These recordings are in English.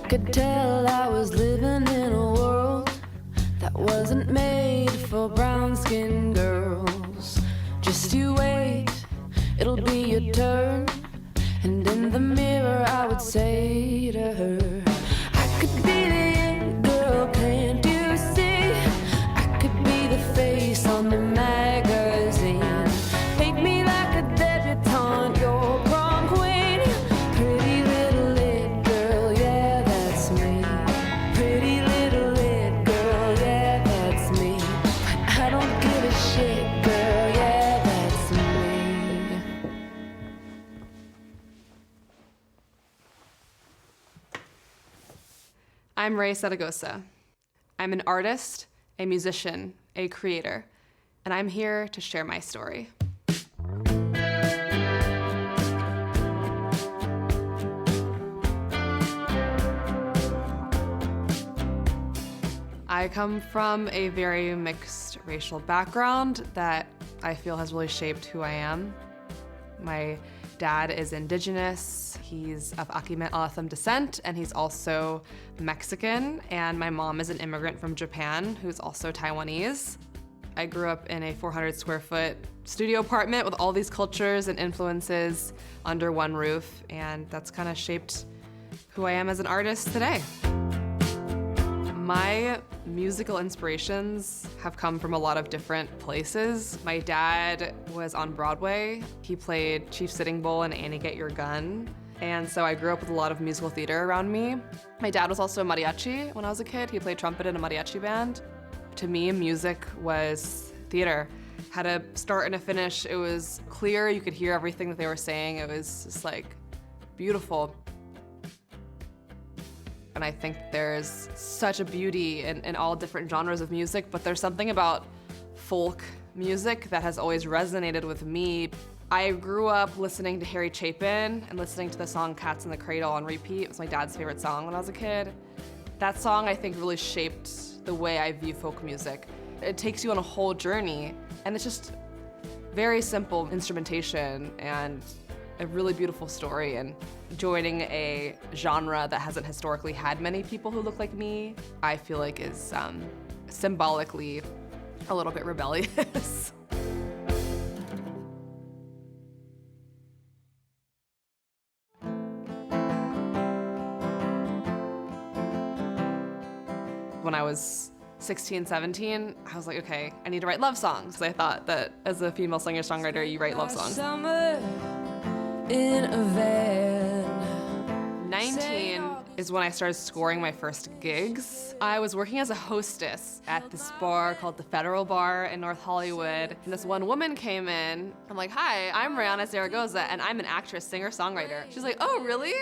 could tell I was living in a world that wasn't made for brown-skinned girls. Just you wait, it'll be your turn. And in the mirror I would say to her, I could be the it girl, can't you see? I could be the face on the magazine. Paint me like a debutante, your prom queen. Pretty little it girl, yeah, that's me. Pretty little it girl, yeah, that's me. But I don't give a shit, girl, yeah, that's me. I'm Raye Zaragoza. I'm an artist, a musician, a creator, and I'm here to share my story. I come from a very mixed racial background that I feel has really shaped who I am. My dad is indigenous, he's of Akimen Alatham descent, and he's also Mexican, and my mom is an immigrant from Japan who's also Taiwanese. I grew up in a 400 square foot studio apartment with all these cultures and influences under one roof, and that's kind of shaped who I am as an artist today. My musical inspirations have come from a lot of different places. My dad was on Broadway. He played Chief Sitting Bull and Annie Get Your Gun. And so I grew up with a lot of musical theater around me. My dad was also a mariachi when I was a kid. He played trumpet in a mariachi band. To me, music was theater. Had a start and a finish. It was clear, you could hear everything that they were saying. It was just like beautiful. And I think there's such a beauty in all different genres of music, but there's something about folk music that has always resonated with me. I grew up listening to Harry Chapin and listening to the song Cats in the Cradle on repeat. It was my dad's favorite song when I was a kid. That song, I think, really shaped the way I view folk music. It takes you on a whole journey, and it's just very simple instrumentation and a really beautiful story, and joining a genre that hasn't historically had many people who look like me, I feel like is symbolically a little bit rebellious. When I was 16, 17, I was like, okay, I need to write love songs. I thought that as a female singer-songwriter, you write love songs. In a van. 19 is when I started scoring my first gigs. I was working as a hostess at this bar called the Federal Bar in North Hollywood. And this one woman came in. I'm like, hi, I'm Raye Zaragoza, and I'm an actress, singer, songwriter. She's like, oh, really?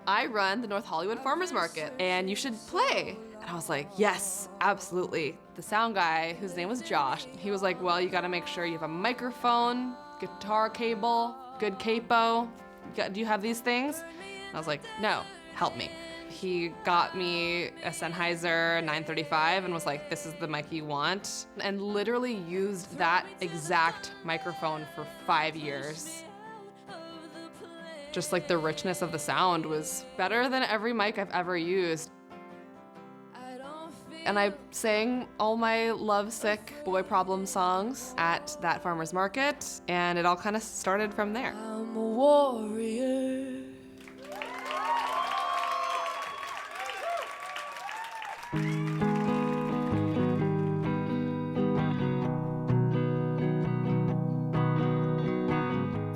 I run the North Hollywood Farmers Market, and you should play. And I was like, yes, absolutely. The sound guy, whose name was Josh, he was like, well, you gotta make sure you have a microphone, guitar cable, good capo. Do you have these things? And I was like, no, help me. He got me a Sennheiser 935 and was like, this is the mic you want. And literally used that exact microphone for 5 years. Just like the richness of the sound was better than every mic I've ever used. And I sang all my lovesick boy problem songs at that farmer's market, and it all kind of started from there. I'm a warrior.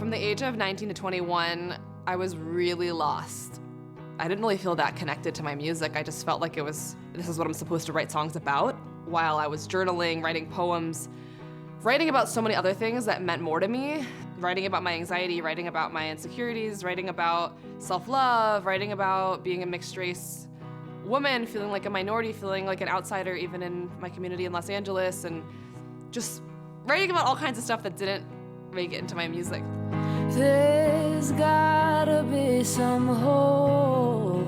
From the age of 19 to 21, I was really lost. I didn't really feel that connected to my music. I just felt like this is what I'm supposed to write songs about. While I was journaling, writing poems, writing about so many other things that meant more to me. Writing about my anxiety, writing about my insecurities, writing about self-love, writing about being a mixed race woman, feeling like a minority, feeling like an outsider even in my community in Los Angeles, and just writing about all kinds of stuff that didn't make it into my music. There's gotta be some hope.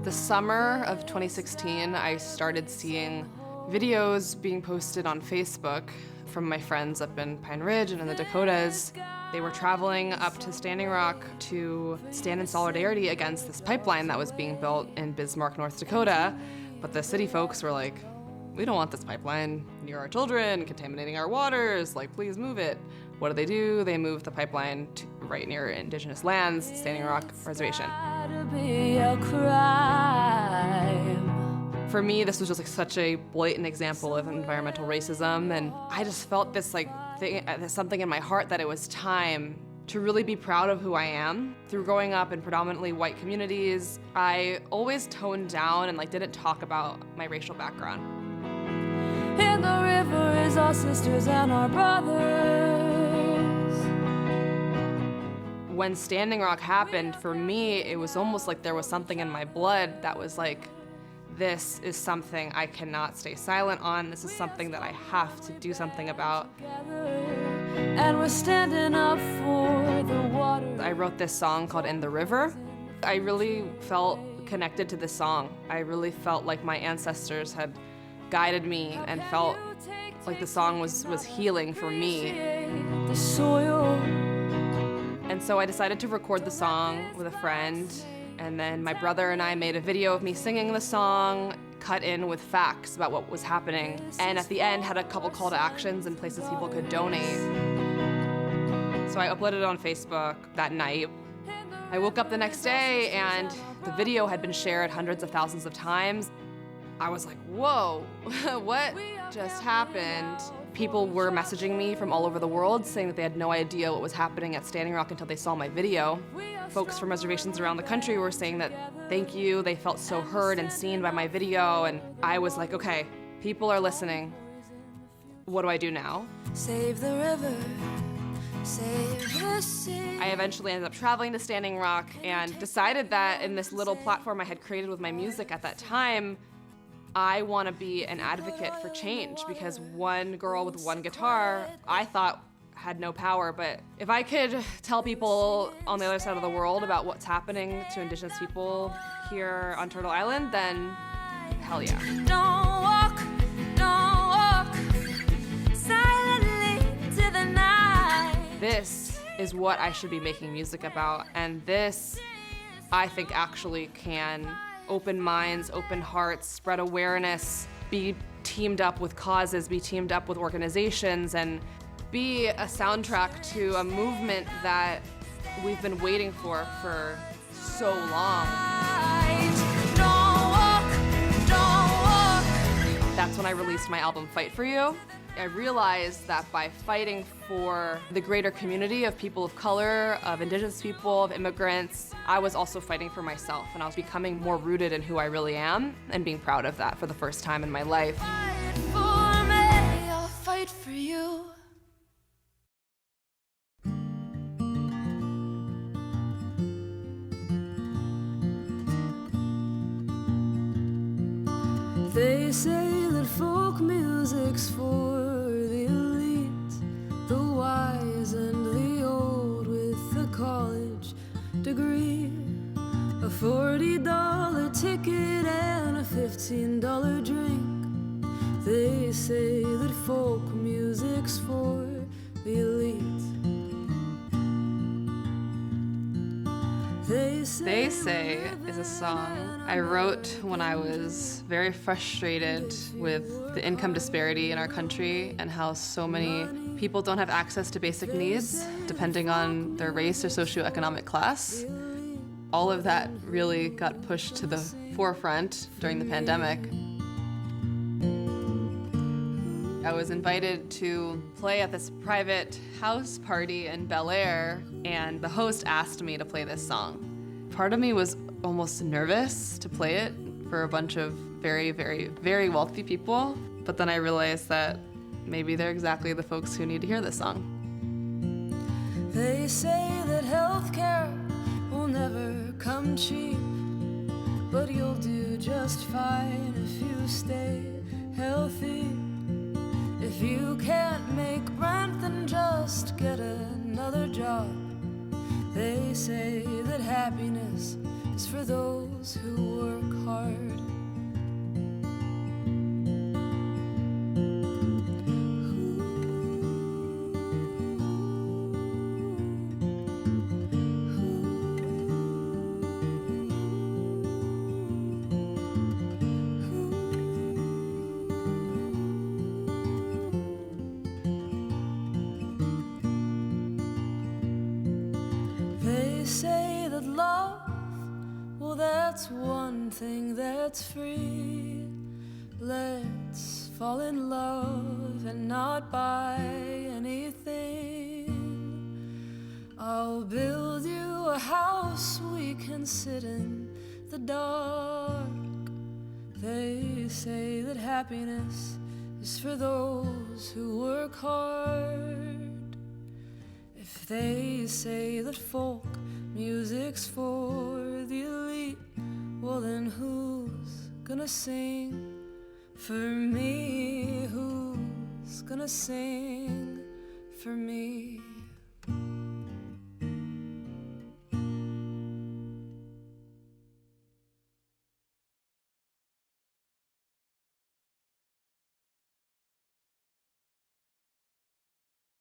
The summer of 2016, I started seeing videos being posted on Facebook from my friends up in Pine Ridge and in the Dakotas. They were traveling up to Standing Rock to stand in solidarity against this pipeline that was being built in Bismarck, North Dakota. But the city folks were like, we don't want this pipeline near our children, contaminating our waters, like, please move it. What do? They moved the pipeline to right near Indigenous lands, Standing Rock Reservation. For me, this was just like such a blatant example of environmental racism, and I just felt this like thing, something in my heart that it was time to really be proud of who I am. Through growing up in predominantly white communities, I always toned down and like didn't talk about my racial background. In the river is our sisters and our brothers. When Standing Rock happened, for me, it was almost like there was something in my blood that was like, this is something I cannot stay silent on. This is something that I have to do something about. And we're standing up for the water. I wrote this song called In the River. I really felt connected to this song. I really felt like my ancestors had guided me and felt like the song was healing for me. The soil. And so I decided to record the song with a friend, and then my brother and I made a video of me singing the song, cut in with facts about what was happening, and at the end had a couple call to actions and places people could donate. So I uploaded it on Facebook that night. I woke up the next day and the video had been shared hundreds of thousands of times. I was like, whoa, what just happened? People were messaging me from all over the world saying that they had no idea what was happening at Standing Rock until they saw my video. Folks from reservations around the country were saying that thank you, they felt so heard and seen by my video, and I was like, okay, people are listening. What do I do now? Save the river, save the sea. I eventually ended up traveling to Standing Rock and decided that in this little platform I had created with my music at that time, I want to be an advocate for change, because one girl with one guitar, I thought had no power, but if I could tell people on the other side of the world about what's happening to Indigenous people here on Turtle Island, then hell yeah. Don't walk silently to the night. This is what I should be making music about, and this, I think, actually can open minds, open hearts, spread awareness, be teamed up with causes, be teamed up with organizations, and be a soundtrack to a movement that we've been waiting for so long. Don't walk. That's when I released my album, Fight For You. I realized that by fighting for the greater community of people of color, of Indigenous people, of immigrants, I was also fighting for myself, and I was becoming more rooted in who I really am and being proud of that for the first time in my life. Fight for me, I'll fight for you. They say that folk music's for the elite, the wise and the old with a college degree, a $40 ticket and a $15 drink. They say that folk music's for the elite. They Say is a song I wrote when I was very frustrated with the income disparity in our country and how so many people don't have access to basic needs depending on their race or socioeconomic class. All of that really got pushed to the forefront during the pandemic. I was invited to play at this private house party in Bel Air, and the host asked me to play this song. Part of me was almost nervous to play it for a bunch of very, very, very wealthy people, but then I realized that maybe they're exactly the folks who need to hear this song. They say that healthcare will never come cheap, but you'll do just fine if you stay healthy. If you can't make rent, then just get another job. They say that happiness is for those who work hard. that's one thing that's free. Let's fall in love and not buy anything. I'll build you a house we can sit in the dark. They say that happiness is for those who work hard. If they say that folk music's for the elite, well then who's gonna sing for me? Who's gonna sing for me?